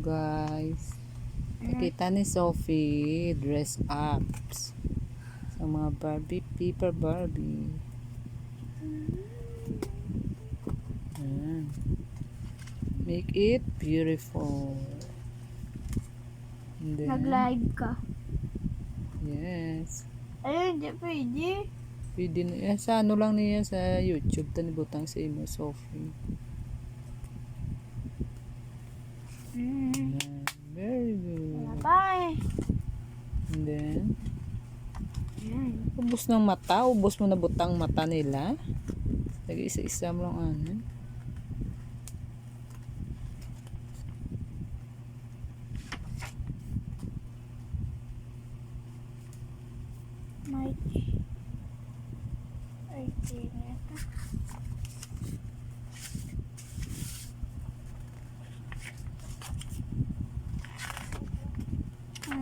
guys. Nakita ni Sophie dress up sa mga Barbie, paper Barbie. Make it beautiful. And then, Nag-live ka. yes. Ay, hindi pwede. Pwede na. Sa ano lang niya sa YouTube. Tanibutang sa imo, Sophie. Very good. Bye. And then, ubos ng mata. Ubos mo na butang mata nila. Lagi isa-isa mo lang ano. May ay, tineta.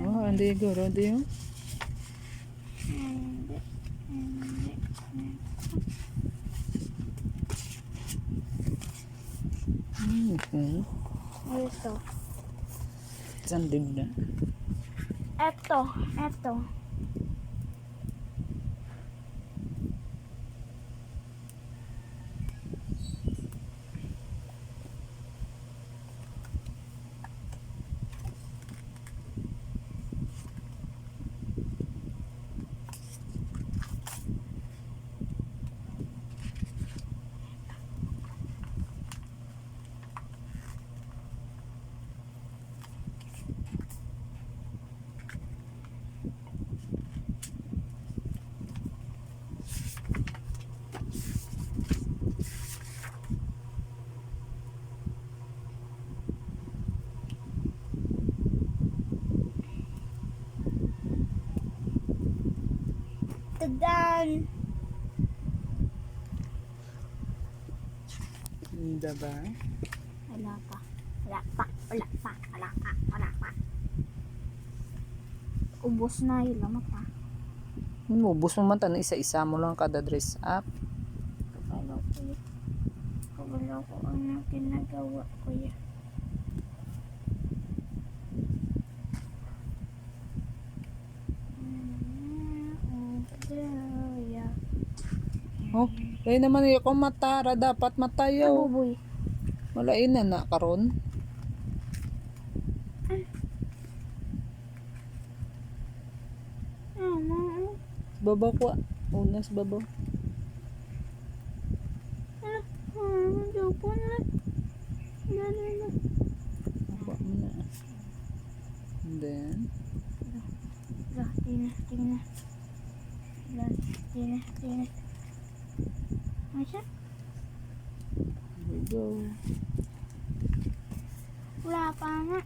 Oh, andi guro di yun. Hindi. Hindi. Ito. Sandig na. Ito. Ito. Tadan. Hindi ba? Wala pa. Wala pa. Wala pa. Wala pa. Wala pa. Ubos na yun lang pa. Ubos mo man tanong isa-isa mo lang kada dress up. Kabalo ko ang ginagawa ko yan. Oh, kaya naman ako matara. Dapat matayaw. Buboy. Wala ina na karon. Babaw ko. Unas babaw. Ako mo na. And then, Tina. Masya? here we go. Wala pa nga.